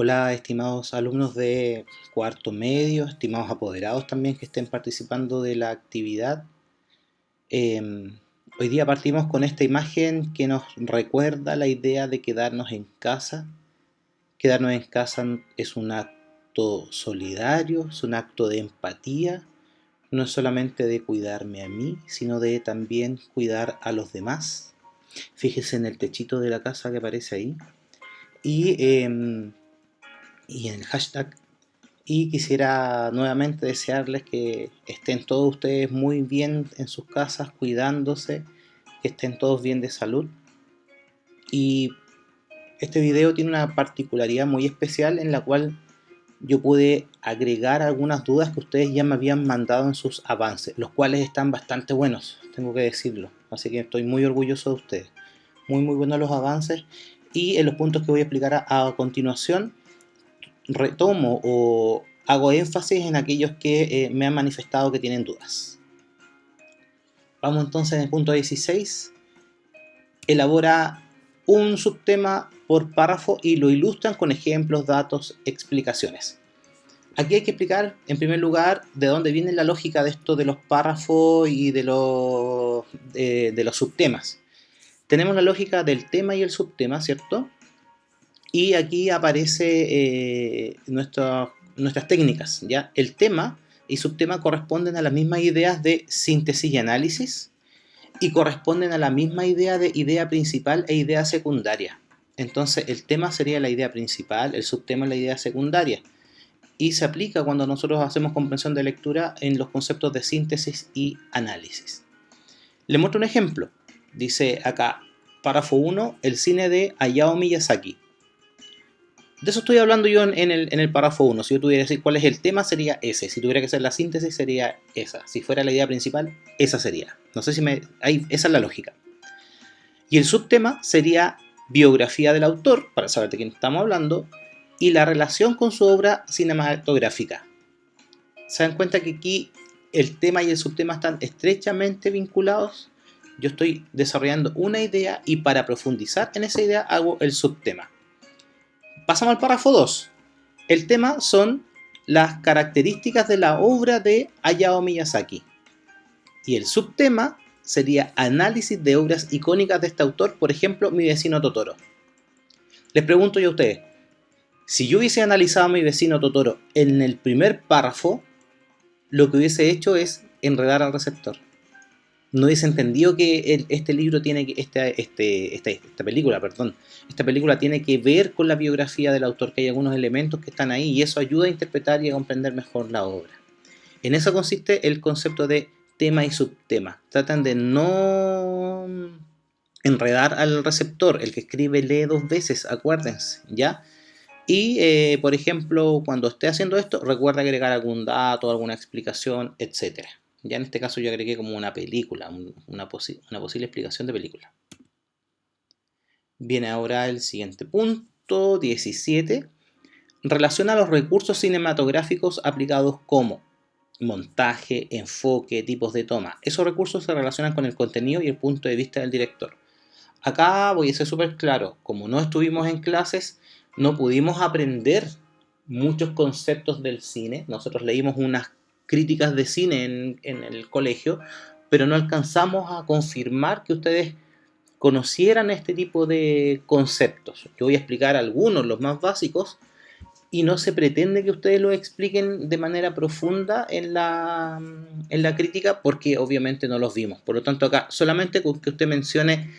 Hola, estimados alumnos de cuarto medio, estimados apoderados también que estén participando de la actividad. Hoy día partimos con esta imagen que nos recuerda la idea de quedarnos en casa. Quedarnos en casa es un acto solidario, es un acto de empatía, no es solamente de cuidarme a mí, sino de también cuidar a los demás. Fíjese en el techito de la casa que aparece ahí. Y en el hashtag. Y quisiera nuevamente desearles que estén todos ustedes muy bien en sus casas, cuidándose, que estén todos bien de salud. Y este video tiene una particularidad muy especial en la cual yo pude agregar algunas dudas que ustedes ya me habían mandado en sus avances, los cuales están bastante buenos, tengo que decirlo. Así que estoy muy orgulloso de ustedes. Muy buenos los avances. Y en los puntos que voy a explicar a continuación, retomo o hago énfasis en aquellos que me han manifestado que tienen dudas. Vamos entonces en el punto 16. Elabora un subtema por párrafo y lo ilustran con ejemplos, datos, explicaciones. Aquí hay que explicar, en primer lugar, de dónde viene la lógica de esto de los párrafos y de los subtemas. Tenemos la lógica del tema y el subtema, ¿cierto? Y aquí aparece nuestras técnicas, ¿ya? El tema y subtema corresponden a las mismas ideas de síntesis y análisis y corresponden a la misma idea de idea principal e idea secundaria. Entonces el tema sería la idea principal, el subtema la idea secundaria. Y se aplica cuando nosotros hacemos comprensión de lectura en los conceptos de síntesis y análisis. Le muestro un ejemplo. Dice acá, párrafo 1, el cine de Hayao Miyazaki. De eso estoy hablando yo en el párrafo 1. Si yo tuviera que decir cuál es el tema, sería ese. Si tuviera que hacer la síntesis, sería esa. Si fuera la idea principal, esa sería. No sé si esa es la lógica. Y el subtema sería biografía del autor, para saber de quién estamos hablando, y la relación con su obra cinematográfica. ¿Se dan cuenta que aquí el tema y el subtema están estrechamente vinculados? Yo estoy desarrollando una idea y para profundizar en esa idea hago el subtema. Pasamos al párrafo 2. El tema son las características de la obra de Hayao Miyazaki. Y el subtema sería análisis de obras icónicas de este autor, por ejemplo, Mi vecino Totoro. Les pregunto yo a ustedes, si yo hubiese analizado a Mi vecino Totoro en el primer párrafo, lo que hubiese hecho es enredar al receptor. No hubiese entendido que este libro tiene que, esta película tiene que ver con la biografía del autor, que hay algunos elementos que están ahí y eso ayuda a interpretar y a comprender mejor la obra. En eso consiste el concepto de tema y subtema. Tratan de no enredar al receptor. El que escribe lee dos veces, acuérdense, ¿ya? Y, por ejemplo, cuando esté haciendo esto, recuerda agregar algún dato, alguna explicación, etc. Ya en este caso yo agregué como una película, una posible explicación de película. Viene ahora el siguiente punto, 17. Relaciona los recursos cinematográficos aplicados como montaje, enfoque, tipos de toma. Esos recursos se relacionan con el contenido y el punto de vista del director. Acá voy a ser súper claro, como no estuvimos en clases, no pudimos aprender muchos conceptos del cine. Nosotros leímos unas críticas de cine en el colegio, pero no alcanzamos a confirmar que ustedes conocieran este tipo de conceptos. Yo voy a explicar algunos, los más básicos, y no se pretende que ustedes lo expliquen de manera profunda en la crítica porque obviamente no los vimos. Por lo tanto acá solamente con que usted mencione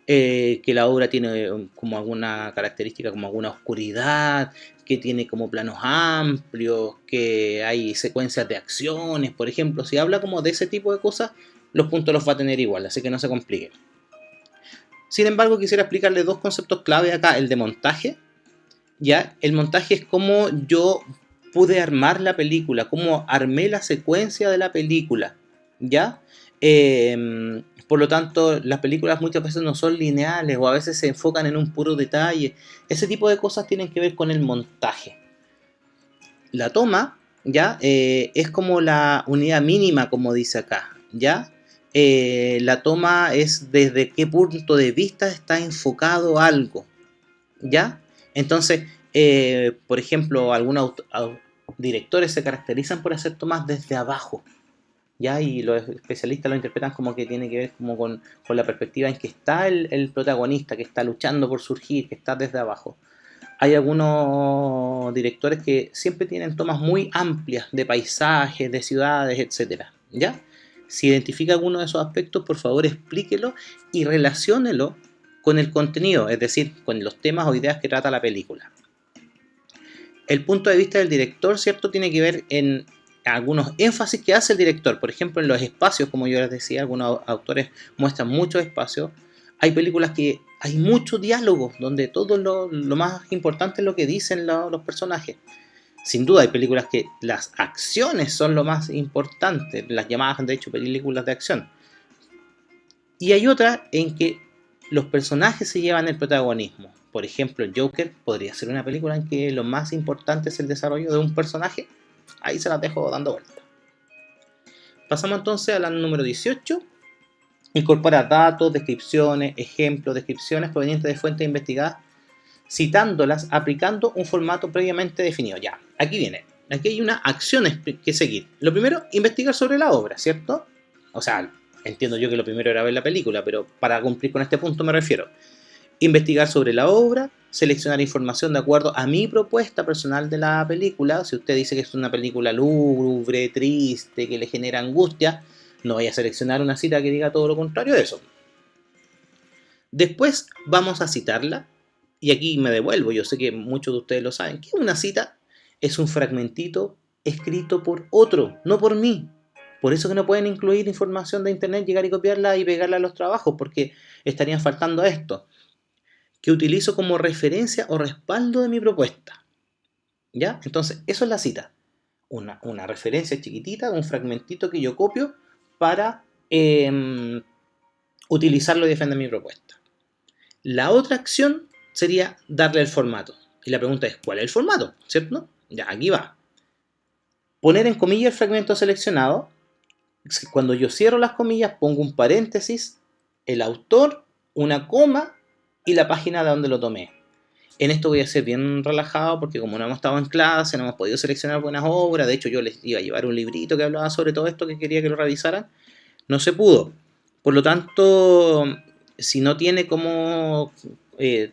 que la obra tiene como alguna característica, como alguna oscuridad, que tiene como planos amplios, que hay secuencias de acciones, por ejemplo. Si habla como de ese tipo de cosas, los puntos los va a tener igual, así que no se compliquen. Sin embargo, quisiera explicarle dos conceptos clave acá, el de montaje. ¿Ya? El montaje es cómo yo pude armar la película, cómo armé la secuencia de la película, ¿ya? Por lo tanto, las películas muchas veces no son lineales o a veces se enfocan en un puro detalle. Ese tipo de cosas tienen que ver con el montaje. La toma, ¿ya? Es como la unidad mínima, como dice acá, ¿ya? La toma es desde qué punto de vista está enfocado algo, ¿ya? Entonces, Por ejemplo, algunos directores se caracterizan por hacer tomas desde abajo, ¿ya? Y los especialistas lo interpretan como que tiene que ver como con la perspectiva en que está el protagonista, que está luchando por surgir, que está desde abajo. Hay algunos directores que siempre tienen tomas muy amplias de paisajes, de ciudades, etcétera, ¿ya? Si identifica alguno de esos aspectos, por favor explíquelo y relaciónelo con el contenido, es decir, con los temas o ideas que trata la película. El punto de vista del director, ¿cierto?, tiene que ver en algunos énfasis que hace el director. Por ejemplo, en los espacios, como yo les decía, algunos autores muestran muchos espacios. Hay películas que hay mucho diálogo, donde todo lo más importante es lo que dicen los personajes. Sin duda hay películas que las acciones son lo más importante, las llamadas de hecho películas de acción. Y hay otras en que los personajes se llevan el protagonismo. Por ejemplo, el Joker podría ser una película en que lo más importante es el desarrollo de un personaje. Ahí se las dejo dando vuelta. Pasamos entonces a la número 18. Incorpora datos, descripciones, ejemplos, descripciones provenientes de fuentes investigadas, citándolas, aplicando un formato previamente definido. Ya, aquí viene. Aquí hay unas acciones que seguir. Lo primero, investigar sobre la obra, ¿cierto? O sea, entiendo yo que lo primero era ver la película, pero para cumplir con este punto me refiero. Investigar sobre la obra, seleccionar información de acuerdo a mi propuesta personal de la película. Si usted dice que es una película lúgubre, triste, que le genera angustia, no vaya a seleccionar una cita que diga todo lo contrario de eso. Después vamos a citarla, y aquí me devuelvo, yo sé que muchos de ustedes lo saben, que una cita es un fragmentito escrito por otro, no por mí. Por eso que no pueden incluir información de internet, llegar y copiarla y pegarla a los trabajos, porque estarían faltando a esto, que utilizo como referencia o respaldo de mi propuesta. ¿Ya? Entonces, eso es la cita. Una referencia chiquitita, un fragmentito que yo copio para utilizarlo y defender mi propuesta. La otra acción sería darle el formato. Y la pregunta es, ¿cuál es el formato? ¿Cierto? Ya, aquí va. Poner en comillas el fragmento seleccionado. Cuando yo cierro las comillas, pongo un paréntesis, el autor, una coma y la página de donde lo tomé. En esto voy a ser bien relajado porque como no hemos estado en clase, no hemos podido seleccionar buenas obras. De hecho, yo les iba a llevar un librito que hablaba sobre todo esto, que quería que lo revisaran. No se pudo. Por lo tanto, si no tiene cómo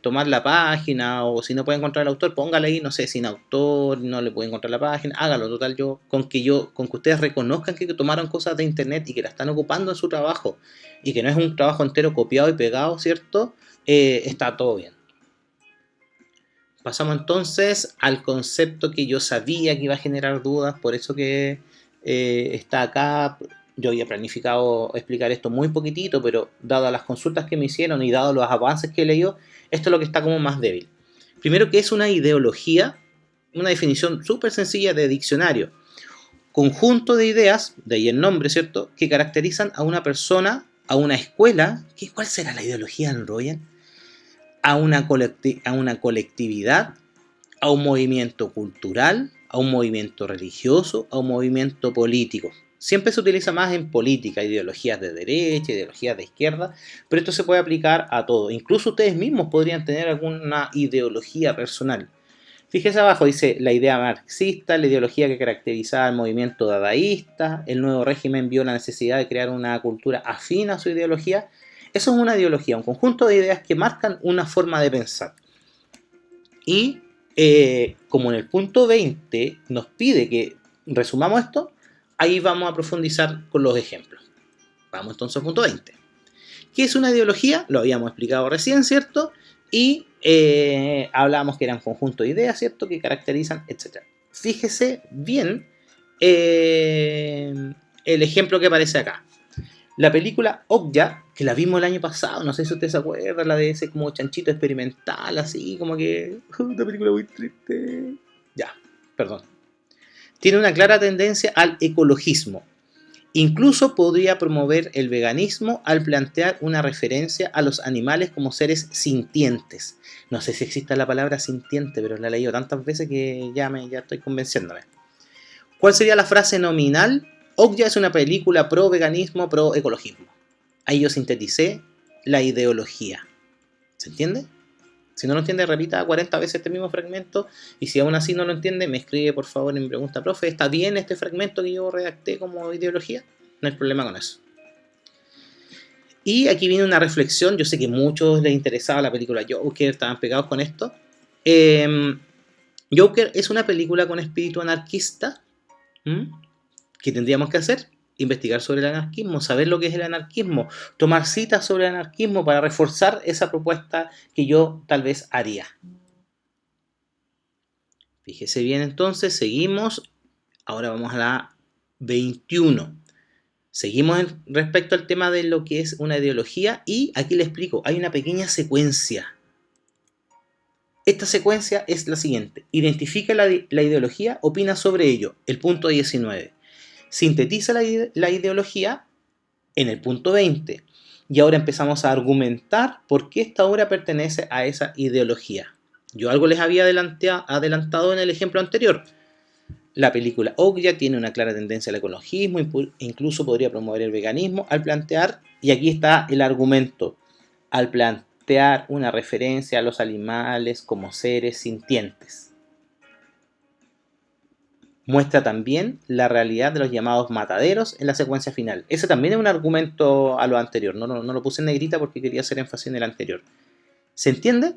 tomar la página o si no puede encontrar el autor, póngale ahí, no sé, sin autor, no le puede encontrar la página, hágalo. Total, con que ustedes reconozcan que tomaron cosas de internet y que la están ocupando en su trabajo y que no es un trabajo entero copiado y pegado, ¿cierto? Está todo bien. Pasamos entonces al concepto que yo sabía que iba a generar dudas, por eso que está acá. Yo había planificado explicar esto muy poquitito, pero dadas las consultas que me hicieron y dados los avances que he leído, esto es lo que está como más débil. Primero, que es una ideología, una definición súper sencilla de diccionario. Conjunto de ideas, de ahí el nombre, ¿cierto?, que caracterizan a una persona, a una escuela. ¿Cuál será la ideología en Royan? A una colectividad, a un movimiento cultural, a un movimiento religioso, a un movimiento político. Siempre se utiliza más en política, ideologías de derecha, ideologías de izquierda, pero esto se puede aplicar a todo. Incluso ustedes mismos podrían tener alguna ideología personal. Fíjese abajo, dice la idea marxista, la ideología que caracterizaba el movimiento dadaísta, el nuevo régimen vio la necesidad de crear una cultura afín a su ideología. Eso es una ideología, un conjunto de ideas que marcan una forma de pensar. Y como en el punto 20 nos pide que resumamos esto, ahí vamos a profundizar con los ejemplos. Vamos entonces al punto 20. ¿Qué es una ideología? Lo habíamos explicado recién, ¿cierto? Y hablábamos que eran conjunto de ideas, ¿cierto?, que caracterizan, etc. Fíjese bien el ejemplo que aparece acá. La película Okja, que la vimos el año pasado, no sé si usted se acuerda, la de ese como chanchito experimental, así como que... una película muy triste. Ya, perdón. Tiene una clara tendencia al ecologismo. Incluso podría promover el veganismo al plantear una referencia a los animales como seres sintientes. No sé si existe la palabra sintiente, pero la he leído tantas veces que ya estoy convenciéndome. ¿Cuál sería la frase nominal? Okja es una película pro veganismo, pro ecologismo. Ahí yo sinteticé la ideología. ¿Se entiende? Si no lo entiende, repita 40 veces este mismo fragmento, y si aún así no lo entiende, me escribe por favor y me pregunta, profe, ¿está bien este fragmento que yo redacté como ideología? No hay problema con eso. Y aquí viene una reflexión, yo sé que a muchos les interesaba la película Joker, estaban pegados con esto. Joker es una película con espíritu anarquista. ¿Qué tendríamos que hacer? Investigar sobre el anarquismo, saber lo que es el anarquismo, tomar citas sobre el anarquismo para reforzar esa propuesta que yo tal vez haría. Fíjese bien entonces, seguimos. Ahora vamos a la 21. Seguimos respecto al tema de lo que es una ideología y aquí le explico, hay una pequeña secuencia. Esta secuencia es la siguiente. Identifica la ideología, opina sobre ello. El punto 19. Sintetiza la ideología en el punto 20. Y ahora empezamos a argumentar por qué esta obra pertenece a esa ideología. Yo algo les había adelantado en el ejemplo anterior. La película Okja tiene una clara tendencia al ecologismo, incluso podría promover el veganismo al plantear, y aquí está el argumento, al plantear una referencia a los animales como seres sintientes. Muestra también la realidad de los llamados mataderos en la secuencia final. Ese también es un argumento a lo anterior, no lo puse en negrita porque quería hacer énfasis en el anterior. ¿Se entiende?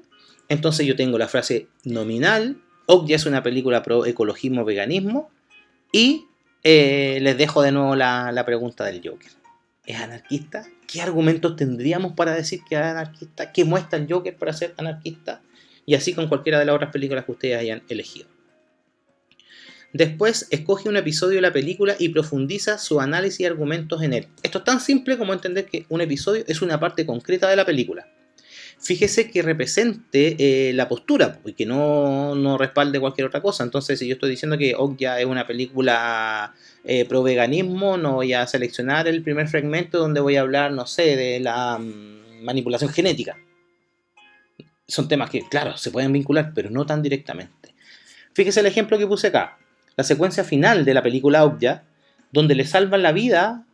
Entonces yo tengo la frase nominal, Okja es una película pro ecologismo veganismo, y les dejo de nuevo la pregunta del Joker. ¿Es anarquista? ¿Qué argumentos tendríamos para decir que es anarquista? ¿Qué muestra el Joker para ser anarquista? Y así con cualquiera de las otras películas que ustedes hayan elegido. Después escoge un episodio de la película y profundiza su análisis y argumentos en él. Esto es tan simple como entender que un episodio es una parte concreta de la película. Fíjese que represente la postura y que no respalde cualquier otra cosa. Entonces, si yo estoy diciendo que Okja es una película pro veganismo, no voy a seleccionar el primer fragmento donde voy a hablar, no sé, de la manipulación genética. Son temas que, claro, se pueden vincular, pero no tan directamente. Fíjese el ejemplo que puse acá. La secuencia final de la película Okja, donde le salvan la vida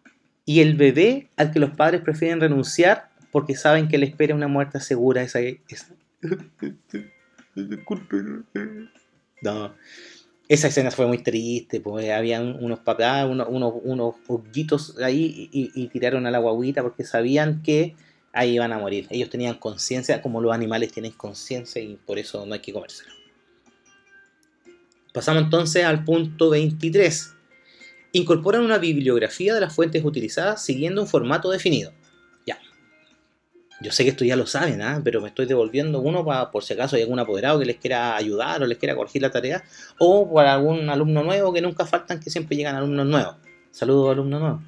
y el bebé al que los padres prefieren renunciar porque saben que le espera una muerte segura. No. Esa escena fue muy triste, pues habían unos papás, unos hoguitos ahí y tiraron a la guaguita porque sabían que ahí iban a morir. Ellos tenían conciencia, como los animales tienen conciencia, y por eso no hay que comérselo. Pasamos entonces al punto 23. Incorporan una bibliografía de las fuentes utilizadas siguiendo un formato definido. Ya. Yo sé que esto ya lo saben, pero me estoy devolviendo uno por si acaso hay algún apoderado que les quiera ayudar o les quiera corregir la tarea, o para algún alumno nuevo, que nunca faltan, que siempre llegan alumnos nuevos. Saludos, alumnos nuevos.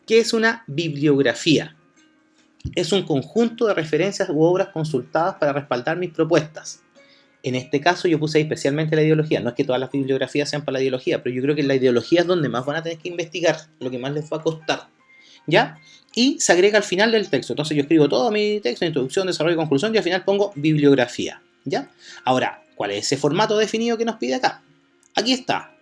¿Qué es una bibliografía? Es un conjunto de referencias u obras consultadas para respaldar mis propuestas. En este caso yo puse ahí especialmente la ideología. No es que todas las bibliografías sean para la ideología, pero yo creo que la ideología es donde más van a tener que investigar, lo que más les va a costar. ¿Ya? Y se agrega al final del texto. Entonces yo escribo todo mi texto, introducción, desarrollo y conclusión, y al final pongo bibliografía. ¿Ya? Ahora, ¿cuál es ese formato definido que nos pide acá? Aquí está.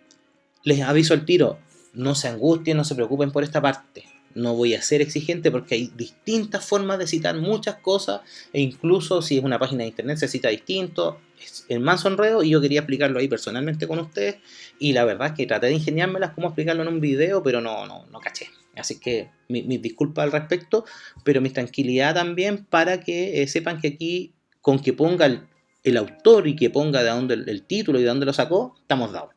Les aviso al tiro, no se angustien, no se preocupen por esta parte. No voy a ser exigente porque hay distintas formas de citar muchas cosas, e incluso si es una página de internet se cita distinto. Es el manso enredo y yo quería explicarlo ahí personalmente con ustedes, y la verdad es que traté de ingeniármelas cómo explicarlo en un video, pero no caché. Así que mis disculpas al respecto, pero mi tranquilidad también para que sepan que aquí, con que ponga el autor y que ponga de dónde el título y de dónde lo sacó, estamos dados.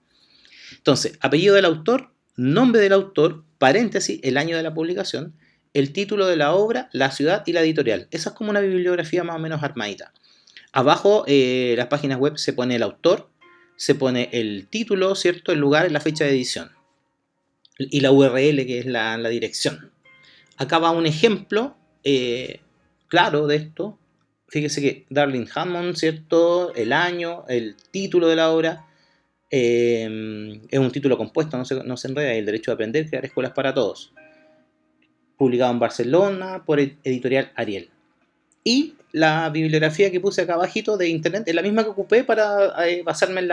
Entonces, apellido del autor, nombre del autor, paréntesis, el año de la publicación, el título de la obra, la ciudad y la editorial. Esa es como una bibliografía más o menos armadita. Abajo, las páginas web, se pone el autor, se pone el título, ¿cierto? El lugar y la fecha de edición. Y la URL, que es la dirección. Acá va un ejemplo claro de esto. Fíjese que Darling Hammond, ¿cierto? El año, el título de la obra. Es un título compuesto, no se enreda. El derecho de aprender, crear escuelas para todos. Publicado en Barcelona por editorial Ariel. Y la bibliografía que puse acá abajito de internet es la misma que ocupé para basarme en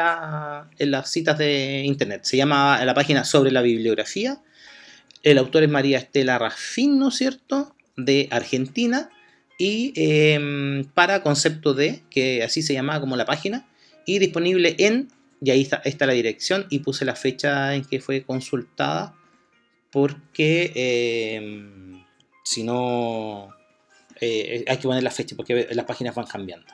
las citas de internet. Se llama la página Sobre la bibliografía. El autor es María Estela Raffin, ¿no es cierto?, de Argentina. y para concepto D, que así se llamaba como la página, y disponible en, y ahí está la dirección, y puse la fecha en que fue consultada, porque si no, hay que poner la fecha, porque las páginas van cambiando.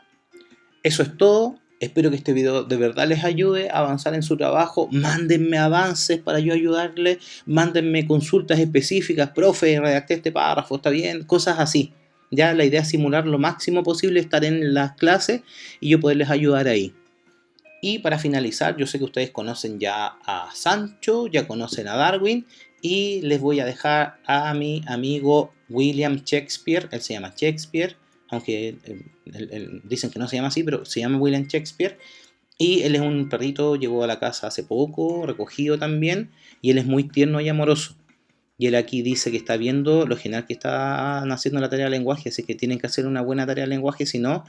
Eso es todo. Espero que este video de verdad les ayude a avanzar en su trabajo. Mándenme avances para yo ayudarles. Mándenme consultas específicas. Profe, redacté este párrafo, ¿está bien? Cosas así. Ya la idea es simular lo máximo posible, estar en las clases y yo poderles ayudar ahí. Y para finalizar, yo sé que ustedes conocen ya a Sancho, ya conocen a Darwin, y les voy a dejar a mi amigo William Shakespeare. Él se llama Shakespeare, aunque dicen que no se llama así, pero se llama William Shakespeare. Y él es un perrito, llegó a la casa hace poco, recogido también, y él es muy tierno y amoroso. Y él aquí dice que está viendo lo genial que están haciendo la tarea de lenguaje, así que tienen que hacer una buena tarea de lenguaje, si no,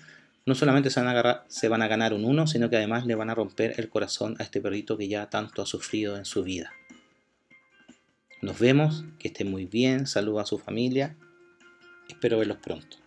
no solamente se van a ganar un 1, sino que además le van a romper el corazón a este perrito que ya tanto ha sufrido en su vida. Nos vemos, que estén muy bien, saludos a su familia, espero verlos pronto.